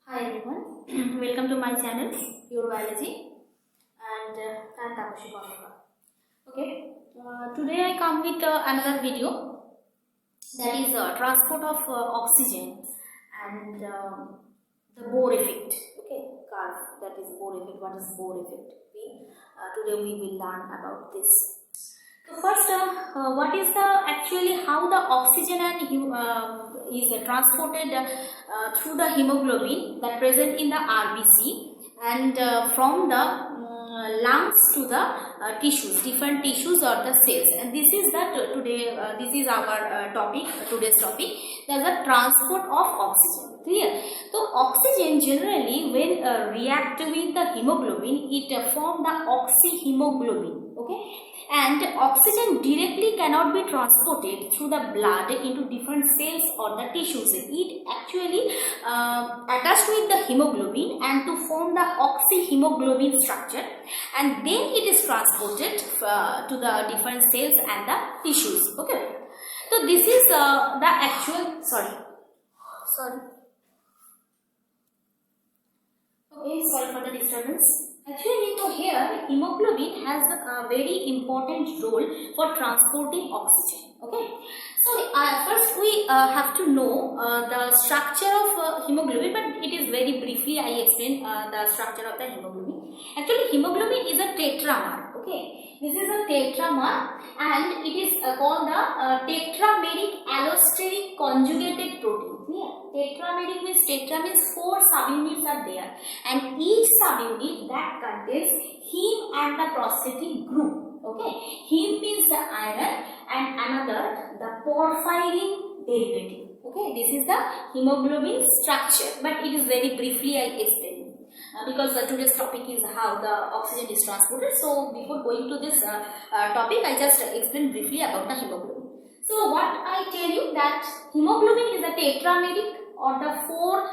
Hi everyone, welcome to my channel Pure Biology and I'm Tapashi Pandita. Okay, today I come with another video that is transport of oxygen and the Bohr effect. Okay, curve, that is Bohr effect. What is Bohr effect? Today we will learn about this. So first, what is actually how the oxygen and is transported through the hemoglobin that present in the RBC and from the lungs to the tissues, different tissues or the cells. And this is this is our today's topic. That is the transport of oxygen. Clear? So oxygen generally when react with the hemoglobin, it form the oxyhemoglobin. Okay. And oxygen directly cannot be transported through the blood into different cells or the tissues. It actually attached with the hemoglobin and to form the oxyhemoglobin structure, and then it is transported to the different cells and the tissues. Okay, so this is the actual sorry. Okay, sorry for the disturbance. Actually, so here hemoglobin has a very important role for transporting oxygen. Okay, so first we have to know the structure of hemoglobin, but it is very briefly I explain the structure of the hemoglobin. Actually, hemoglobin is a tetramer. Okay, this is a tetramer and it is called the tetrameric allosteric conjugated protein. Yeah. Tetrameric means 4 subunits are there, and each subunit that contains heme and the phosphatic group. Okay, heme means the iron and another the porphyrin derivative. Okay, this is the hemoglobin structure, but it is very briefly I explain because today's topic is how the oxygen is transported. So before going to this topic, I just explain briefly about the hemoglobin. So what I tell you that hemoglobin is a tetrameric or the 4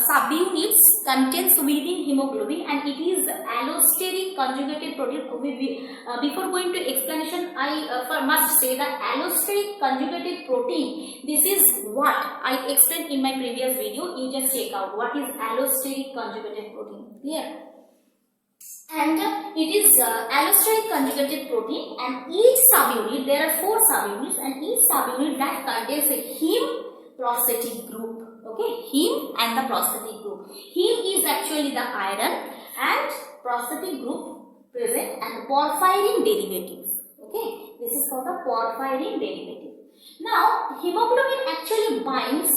subunits contains within hemoglobin, and it is allosteric conjugated protein. Before going to explanation, I must say that allosteric conjugated protein, this is what I explained in my previous video. You just check out what is allosteric conjugated protein. Clear? And it is allosteric conjugated protein, and each subunit, there are 4 subunits, and each subunit that contains a heme phosphatic group. Okay, heme and the phosphatic group. Heme is actually the iron and phosphatic group present and porphyrin derivative. Okay, this is for the porphyrin derivative. Now, hemoglobin actually binds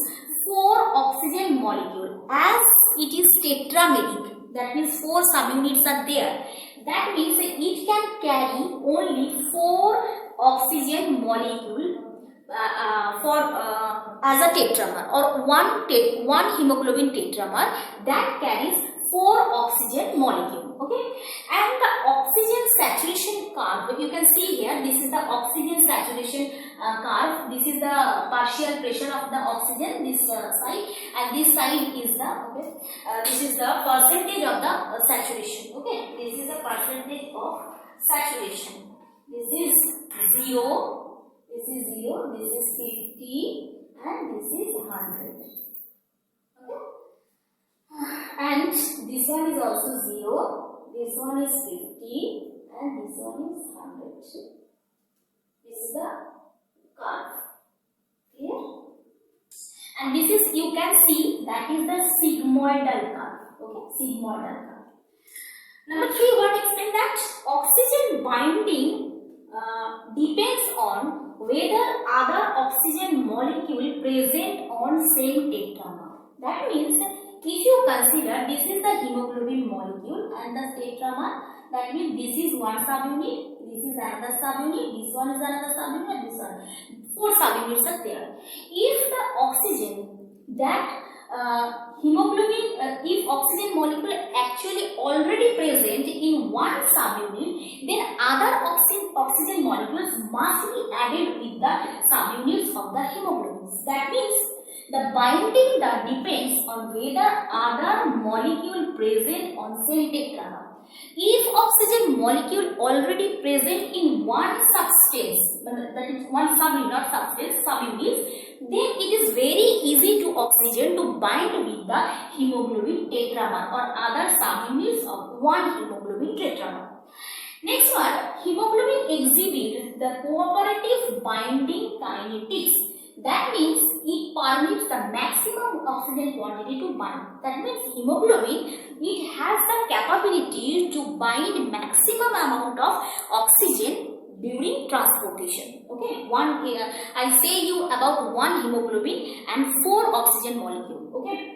4 oxygen molecule as it is tetrameric. That means 4 subunits are there. That means it can carry only 4 oxygen molecule as a tetramer, or one hemoglobin tetramer that carries 4 oxygen molecule. Okay, and the oxygen saturation curve, you can see here, this is the oxygen saturation curve. This is the partial pressure of the oxygen, this side, and this side is the this is the percentage of the saturation. Okay, this is the percentage of saturation. This is 0. This is 0, this is 50, and this is 100. Okay? And this one is also 0, this one is 50, and this one is 100. This is the curve. Clear? And this is, you can see, that is the sigmoidal curve. Okay, sigmoidal curve. Number 3, what explain that oxygen binding depends on whether other oxygen molecule present on same tetramer. That means if you consider this is the hemoglobin molecule and the tetramer, that means this is one subunit, this is another subunit, this one is another subunit, and this one. 4 subunits are there. If the oxygen that hemoglobin, if oxygen molecule actually already present in one subunit, then other oxygen molecules must be added with the subunits of the hemoglobin. That means the binding depends on whether other molecule present on same tetramer. If oxygen molecule already present in one substance, that is one subunit, not substance, subunits, then it is very easy to oxygen to bind with the hemoglobin. hemoglobin tetramer or other subunits of 1 hemoglobin tetramer. Next one, hemoglobin exhibits the cooperative binding kinetics. That means it permits the maximum oxygen quantity to bind. That means hemoglobin, it has the capability to bind maximum amount of oxygen during transportation. Okay, I say you about 1 hemoglobin and 4 oxygen molecule. Okay.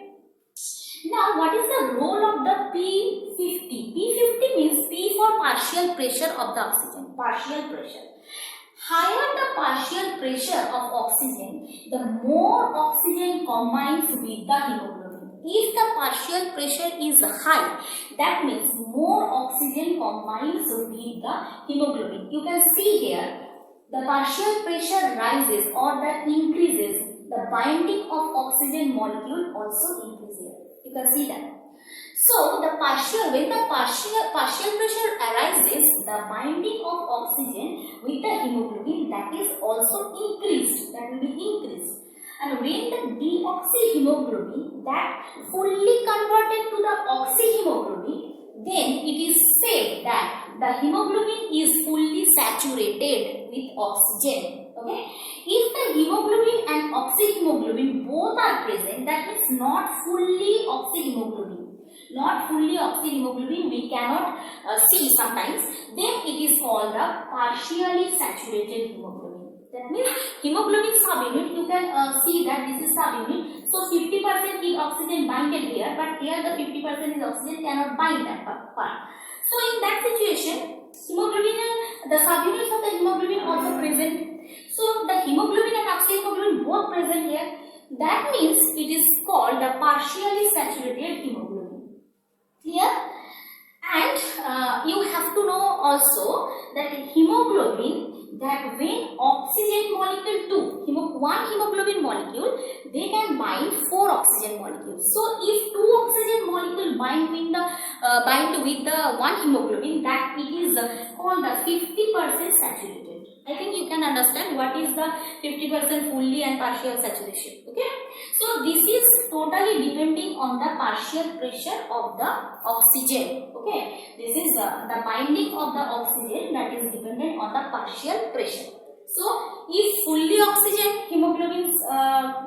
Now, what is the role of the P50? P50 means P for partial pressure of the oxygen. Partial pressure. Higher the partial pressure of oxygen, the more oxygen combines with the hemoglobin. If the partial pressure is high, that means more oxygen combines with the hemoglobin. You can see here, the partial pressure rises or that increases, the binding of oxygen molecule also increases. You can see that. So, when the partial pressure arises, the binding of oxygen with the hemoglobin, that is also increased. That will be increased. And when the deoxyhemoglobin that fully converted to the oxyhemoglobin, then it is said that the hemoglobin is fully saturated with oxygen. Okay. If the hemoglobin and oxyhemoglobin both are present, that means not fully oxyhemoglobin. Not fully oxyhemoglobin, we cannot see sometimes, then it is called the partially saturated hemoglobin. That means hemoglobin subunit, you can see that this is subunit. So 50% is oxygen binded here, but here the 50% is oxygen cannot bind that part. So in that situation, hemoglobin and the subunits of the hemoglobin also present. So the hemoglobin and oxyhemoglobin both present here. That means it is called the partially saturated hemoglobin. Clear? And you have to know also that hemoglobin, that when oxygen molecule 1 hemoglobin molecule, they can bind 4 oxygen molecules. So if 2 oxygen molecule bind with the 1 hemoglobin, that it is called the 50% saturated. I think you can understand what is the 50% fully and partial saturation. Okay. So this is totally depending on the partial pressure of the oxygen. Okay. This is the binding of the oxygen that is dependent on the partial pressure. So if fully oxygen hemoglobin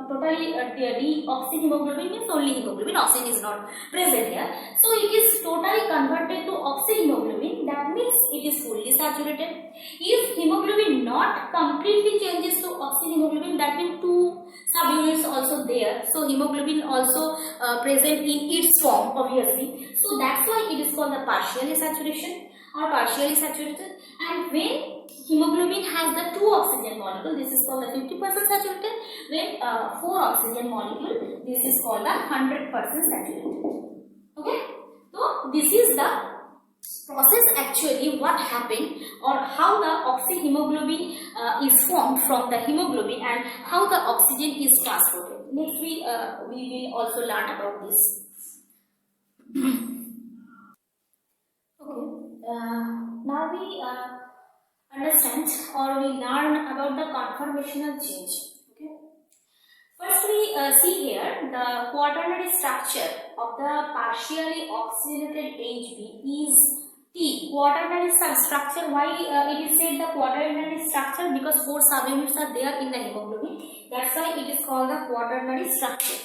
totally deoxyhemoglobin means only hemoglobin, oxygen is not present here. So it is totally converted to oxyhemoglobin, that means it is fully saturated. If hemoglobin not completely changes to oxyhemoglobin, that means 2 subunits also there. So hemoglobin also present in its form obviously. So that's why it is called the partially saturation or partially saturated. And when hemoglobin has the 2 oxygen molecule, this is called the 50% saturated. When 4 oxygen molecule, this is called the 100% saturated. Okay. So this is the process actually what happened or how the oxyhemoglobin is formed from the hemoglobin and how the oxygen is transported. Next we will also learn about this. Now we understand or we learn about the conformational change. Okay. First we see here the quaternary structure of the partially oxygenated HB is T. Quaternary structure, why it is said the quaternary structure? Because 4 subunits are there in the hemoglobin. That's why it is called the quaternary structure.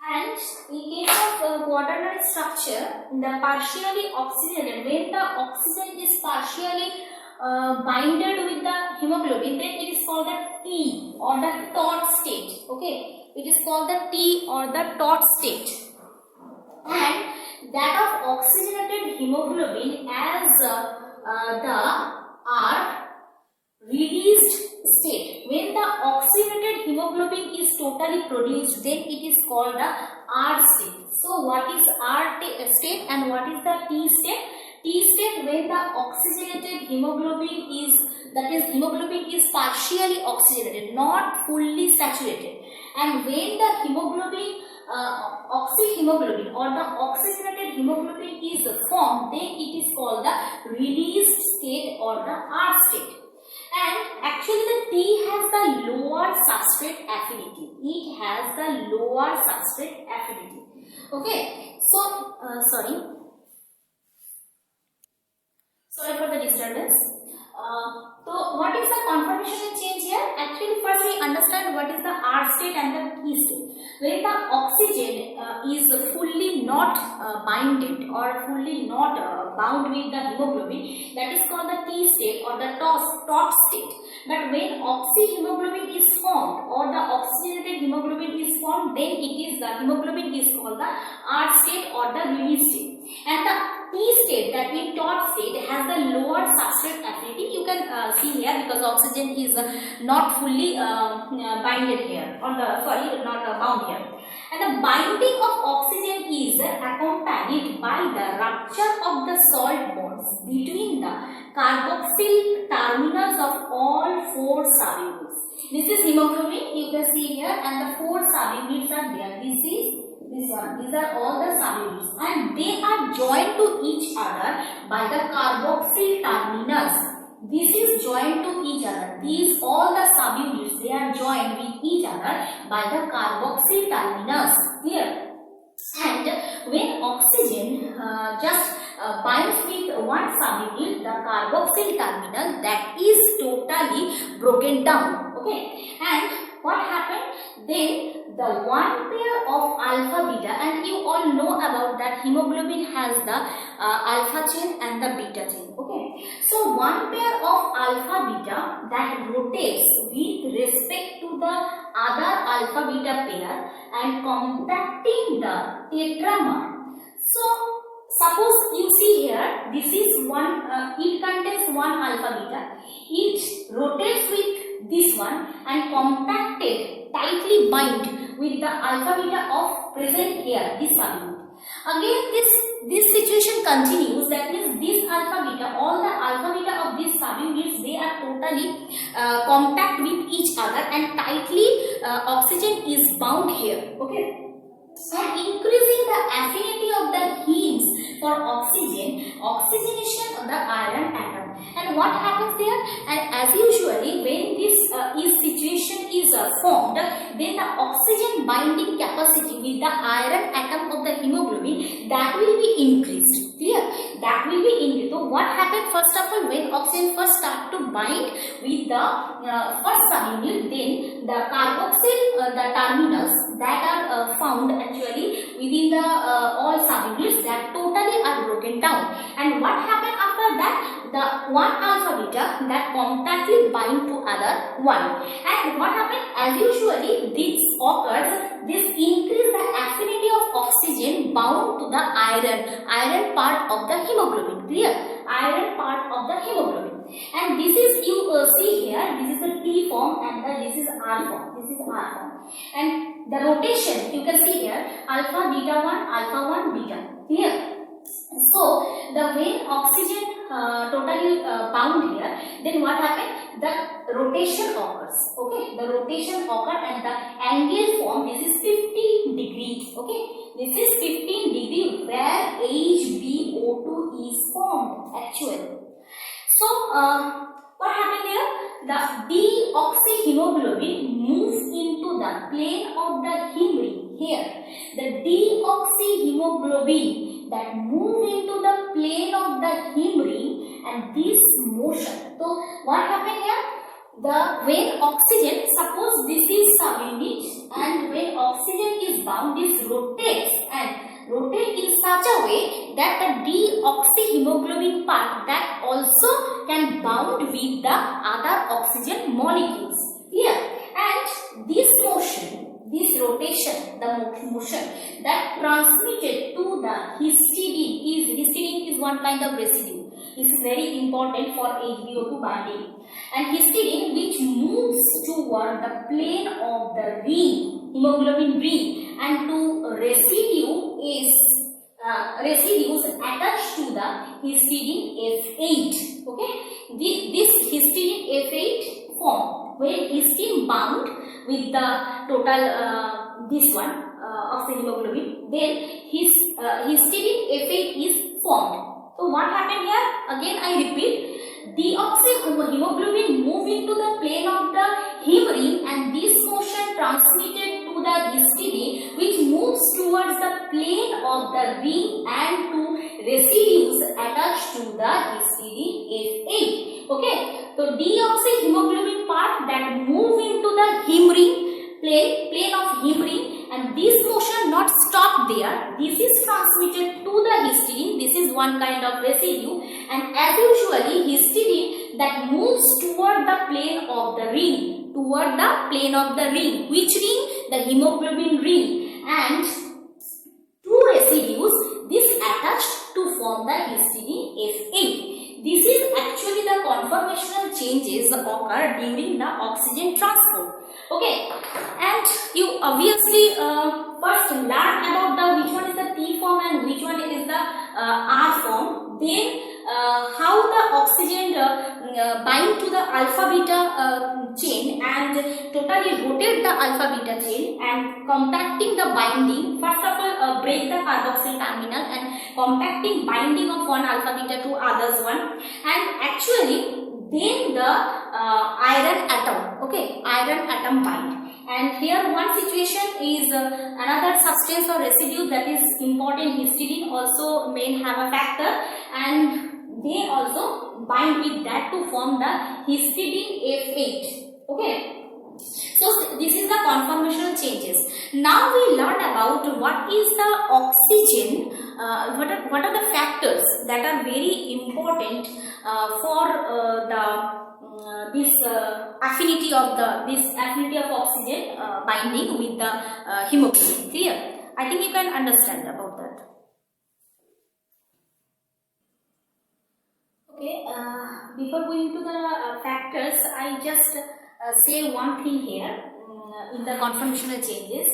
And in case of quaternary structure, the partially oxygenated, when the oxygen is partially binded with the hemoglobin, then it is called the T or the taut state. Okay, it is called the T or the taut state. And that of oxygenated hemoglobin as the R released state. When the oxygenated hemoglobin is totally produced, then it is called the R state. So what is R state and what is the T state? T state when the oxygenated hemoglobin is, that is hemoglobin is partially oxygenated, not fully saturated. And when the hemoglobin oxyhemoglobin or the oxygenated hemoglobin is formed, then it is called the released state or the R state. And actually the T has the lower substrate affinity. It has the lower substrate affinity. Okay, so sorry for the disturbance. So what is the conformational change here? Actually, first we understand what is the R state and the P state. When the oxygen is fully not binded or fully not bound with the hemoglobin, that is called the T state or the top state. But when oxyhemoglobin is formed or the oxygenated hemoglobin is formed, then it is the hemoglobin is called the R state or the release state. And the T state, that means top state, has the lower substrate affinity. You can see here because oxygen is not fully binded here, or the not bound here. And the binding of oxygen is accompanied by the rupture of the salt bonds between the carboxyl terminals of all 4 subunits. This is hemoglobin, you can see here, and the 4 subunits are there. This one. These are all the subunits, and they are joined to each other by the carboxyl terminals. This is joined to each other. These all the subunits, they are joined with each other by the carboxyl terminals. Here, and when oxygen just binds with one subunit, the carboxyl terminal, that is totally broken down. Okay, and what happened then? The one pair of alpha beta, and you all know about that hemoglobin has the alpha chain and the beta chain. Okay, so one pair of alpha beta that rotates with respect to the other alpha beta pair and compacting the tetramer. So suppose you see here, this is one, it contains one alpha beta. It rotates with this one and compacted, tightly bind with the alpha beta of present here, this subunit. Again, this situation continues. That means this alpha beta, all the alpha beta of these subunits, they are totally compact with each other and tightly oxygen is bound here. Okay. And increasing the affinity of the hemes for oxygenation of the iron atom. And what happens there? And as usually, when this situation is formed, then the oxygen binding capacity with the iron atom of the hemoglobin, that will be increased. Clear? That will be increased. So what happened first of all, when oxygen first start to bind with the first subunit, then the carboxyl the terminals that are found actually within the all subunits, that totally are broken down. And what happened after that? The one alpha beta that compactly bind to other one. And what happened? As usually this occurs, this increase the affinity of oxygen bound to the iron part of the hemoglobin. Clear? Iron part of the hemoglobin. And this is, you see here, this is the T form and this is R form. This is R form. And the rotation, you can see here, alpha, beta 1, alpha 1, beta. Clear? So, when oxygen totally bound here, then what happened? The rotation occurs. Okay, the rotation occurs and the angle form, this is 15 degrees. Okay, this is 15 degrees where HbO2 is formed actually. So, what happened here? The deoxyhemoglobin moves into the plane of the heme ring. Here, the deoxyhemoglobin that moves into the plane of the heme ring, and this motion. So, what happened here? When oxygen, suppose this is subunit, and when oxygen is bound, this rotates and rotate in such a way that the deoxyhemoglobin part that also can bound with the other oxygen molecules. Here, and this motion, this rotation, the motion that transmitted to the histidine is one kind of residue. This is very important for HbO2 binding. And histidine, which moves toward the plane of the ring, hemoglobin ring, and to residues attached to the histidine F8. Okay, this histidine F8 form, where histidine bound with the total this one of the hemoglobin, then histidine F8 is formed. So what happened here? Again I repeat, deoxyhemoglobin move into the plane of the heme ring, and this motion transmitted to to the histidine, which moves towards the plane of the ring and to residues attached to the histidine F8. Okay, so deoxyhemoglobin part that move into the hem ring, plane of hem ring, and this motion not stop there. This is transmitted to the histidine. This is one kind of residue, and as usually histidine that moves toward the plane of the ring, toward the plane of the ring. Which ring? The hemoglobin ring, and two residues this attached to form the histidine F8. This is actually the conformational changes occur during the oxygen transport. Okay, and you obviously first learn about the which one is the T form and which one is the R form. Then how the oxygen bind to the alpha beta chain and totally rotate the alpha beta chain and compacting the binding. First of all, break the carboxyl terminal and compacting binding of one alpha beta to others one, and actually then the iron atom. Okay, iron atom bind. And here one situation is another substance or residue that is important. Histidine also may have a factor, and they also bind with that to form the histidine F8. Okay, so this is the conformational changes. Now we learn about what is the oxygen, what are the factors that are very important for this affinity of oxygen binding with the hemoglobin. Clear? I think you can understand about that. Okay, before going to the factors, I just say one thing here in the conformational changes.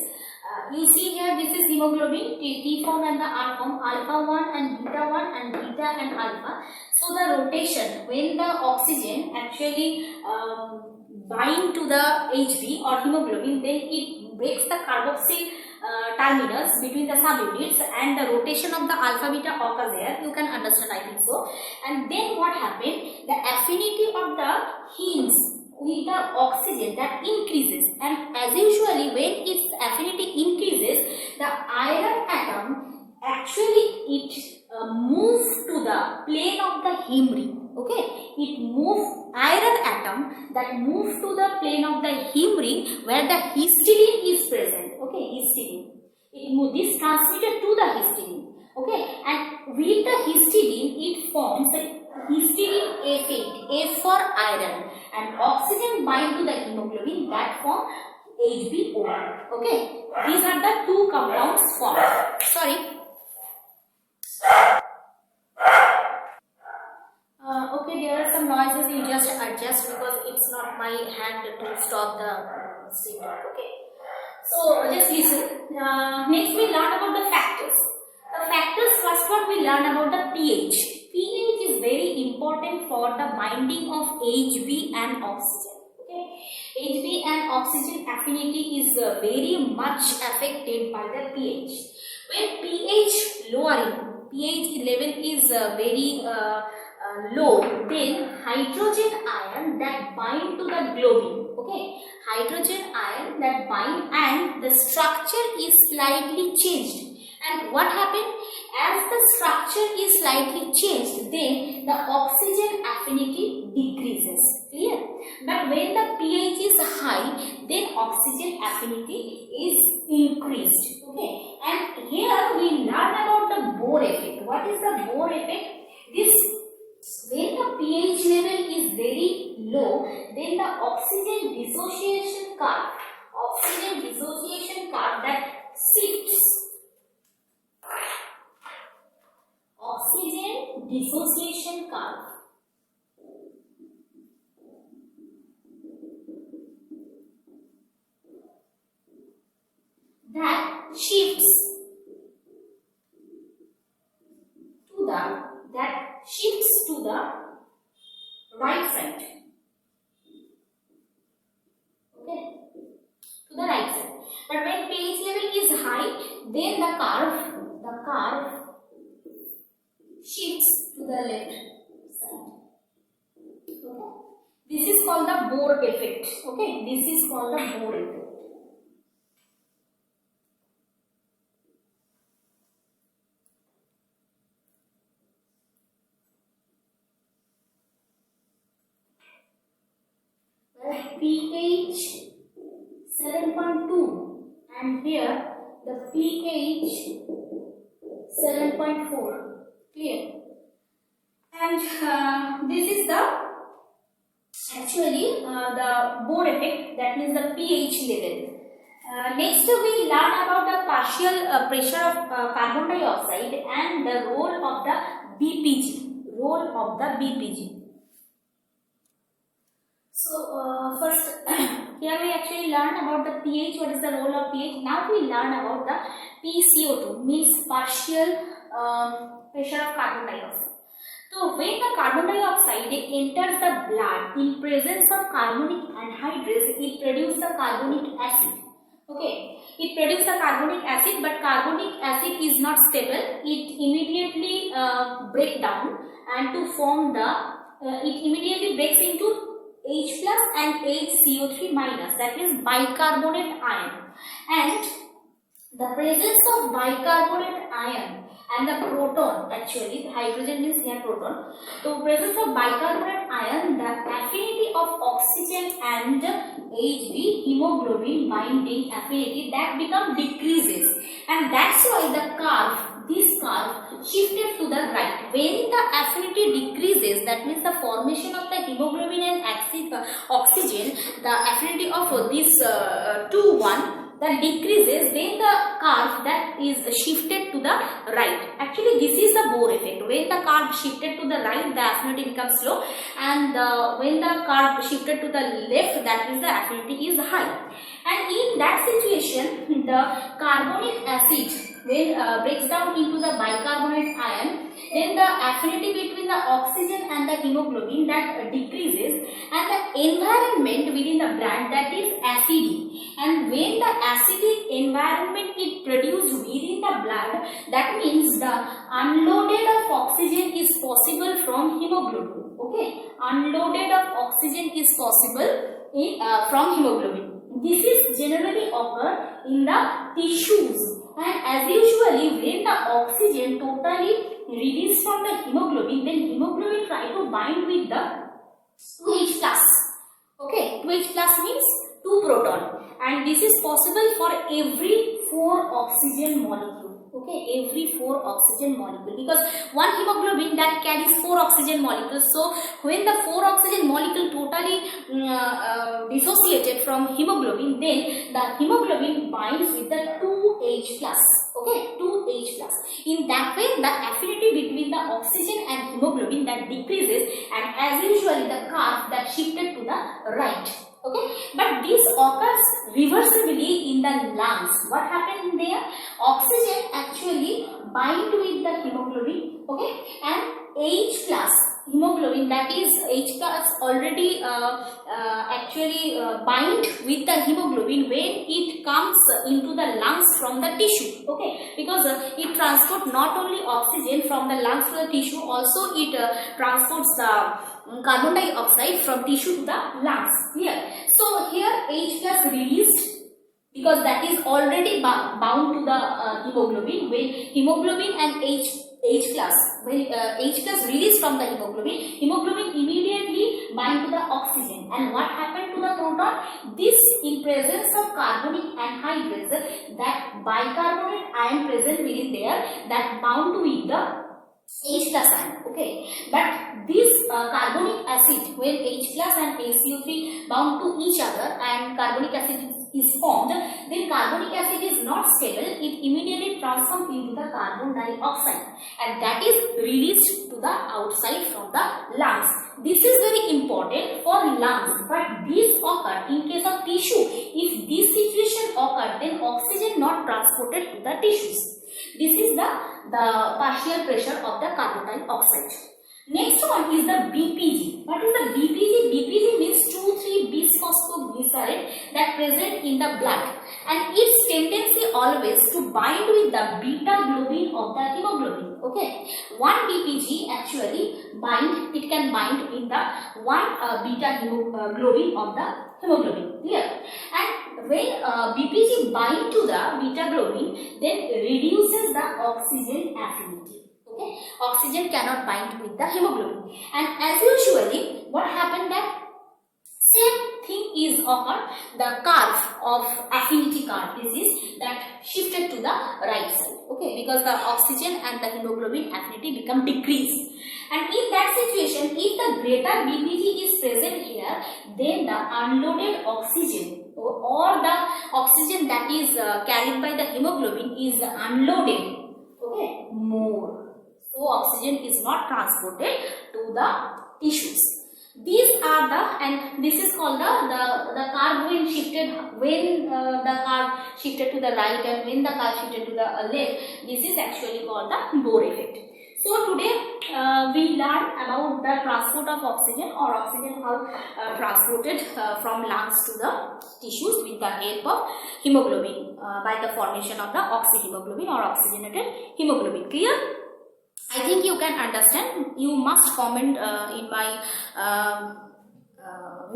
You see here, this is hemoglobin, T form and the R form, alpha 1 and beta and alpha. So the rotation, when the oxygen actually bind to the HB or hemoglobin, then it breaks the carboxyl terminals between the subunits, and the rotation of the alpha beta occurs here. You can understand, I think so. And then what happened? The affinity of the hemes with the oxygen that increases, and as usually when its affinity increases, the iron atom actually moves to the plane of the hem ring. Okay, it moves, iron atom that moves to the plane of the hem ring where the histidine is present. Okay, histidine. This transmitted to the histidine. Okay, and with the histidine it forms histidine F8, F for iron, and oxygen bind to the hemoglobin that form HbO. Okay, these are the two compounds formed. Sorry. Okay, there are some noises, you just adjust because it's not my hand to stop the signal. Okay, so just listen. Next we learn about the factors. The factors, first one we learn about the pH. pH is very important for the binding of Hb and oxygen. Okay, Hb and oxygen affinity is very much affected by the pH. When pH lowering, pH level is very low, then hydrogen ion that bind to the globin. Okay, hydrogen ion that bind, and the structure is slightly changed. And what happened? As the structure is slightly changed, then the oxygen affinity decreases. Clear? But when the pH is high, then oxygen affinity is increased. Okay, and here we learn about the Bohr effect. What is the Bohr effect? This, when the pH level is very low, then the oxygen dissociation curve that shifts, oxygen dissociation curve that shifts to the right side. Okay, to the right side. But when pH level is high, then the curve shifts to the left side. Okay, this is called the Bohr effect. Okay, this is called the Bohr effect. pH 7.2 and here the pH 7.4. Clear? And this is the actually the Bohr effect, that means the pH level. Next we learn about the partial pressure of carbon dioxide and the role of the BPG. So first here we actually learn about the pH, what is the role of pH. Now we learn about the PCO2, means partial pressure of carbon dioxide. So when the carbon dioxide enters the blood in presence of carbonic anhydrous, it produces the carbonic acid. Okay, it produces the carbonic acid, but carbonic acid is not stable. It immediately breaks down and to form the it immediately breaks into H plus and HCO3 minus, that is bicarbonate ion. And the presence of bicarbonate ion and the proton, actually the hydrogen is here proton. So presence of bicarbonate ion, the affinity of oxygen and Hb, hemoglobin binding affinity, that become decreases, and that's why the curve, this curve shifted to the right. When the affinity decreases, that means the formation of the hemoglobin and oxygen, the affinity of this 2:1 that decreases, then the curve that is shifted to the right. Actually this is the Bohr effect. When the curve shifted to the right, the affinity becomes low, and when the curve shifted to the left, that means the affinity is high. And in that situation, the carbonic acid when breaks down into the bicarbonate ion, then the affinity between the oxygen and the hemoglobin that decreases, and the environment within the blood, that is acidic. And when the acidic environment is produced within the blood, that means the unloaded of oxygen is possible from hemoglobin. Okay, unloaded of oxygen is possible in, from hemoglobin. This is generally occur in the tissues, and as usually when the oxygen totally released from the hemoglobin, then hemoglobin try to bind with the 2H plus. Okay, 2H plus means 2 proton, and this is possible for every 4 oxygen molecule. Okay, every 4 oxygen molecule, because one hemoglobin that carries 4 oxygen molecules. So when the 4 oxygen molecule totally dissociated from hemoglobin, then the hemoglobin binds with the 2H plus. Okay, 2H plus. In that way, the affinity between the oxygen and hemoglobin that decreases, and as usually the curve that shifted to the right. Okay, but this occurs reversibly in the lungs. What happened there? Oxygen actually bind with the hemoglobin. Okay, and H plus hemoglobin, that is H plus already actually bind with the hemoglobin when it comes into the lungs from the tissue. Okay, because it transports not only oxygen from the lungs to the tissue, also it transports the carbon dioxide from tissue to the lungs. Here, so here H plus released, because that is already bound to the hemoglobin. When hemoglobin and H plus, when H plus released from the hemoglobin, hemoglobin immediately bind to the oxygen. And what happened to the proton? This, in presence of carbonic anhydrous, that bicarbonate ion present within there, that bound with the H plus ion. Okay, but this carbonic acid, when H plus and HCO3 bound to each other and carbonic acid is formed, then carbonic acid is not stable. It immediately transforms into the carbon dioxide, and that is released to the outside from the lungs. This is very important for lungs, but this occurs in case of tissue. If this situation occurs, then oxygen not transported to the tissues. This is the partial pressure of the carbon dioxide. Next one is the BPG. What is the BPG? BPG means 2,3-bisphosphoglycerate that present in the blood, and its tendency always to bind with the beta globin of the hemoglobin. Okay, one BPG actually bind, it can bind in the one beta globin of the hemoglobin. Clear? And when BPG bind to the beta globin, then reduces the oxygen affinity. Okay, oxygen cannot bind with the hemoglobin, and as usually what happened that Same thing is occur, the curve of affinity curve, this is that shifted to the right side, okay, because the oxygen and the hemoglobin affinity become decreased. And in that situation, if the greater BPG is present here, then the unloaded oxygen or the oxygen that is carried by the hemoglobin is unloaded, okay, more. So oxygen is not transported to the tissues. These are the, and this is called the curve when shifted, when the curve shifted to the right and when the curve shifted to the left. This is actually called the Bohr effect. So today we learn about the transport of oxygen, or oxygen how transported from lungs to the tissues with the help of hemoglobin by the formation of the oxyhemoglobin or oxygenated hemoglobin. Clear? I think you can understand. You must comment in my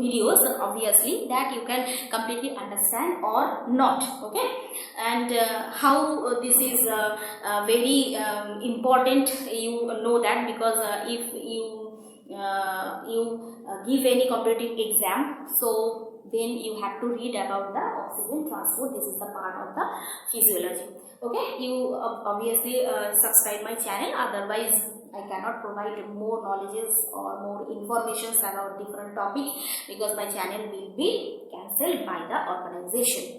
videos, obviously, that you can completely understand or not, okay. And how this is very important, you know that, because if you give any competitive exam, so then you have to read about the oxygen transport. This is the part of the physiology, okay. You obviously subscribe my channel, otherwise I cannot provide more knowledges or more information about different topics, because my channel will be cancelled by the organization.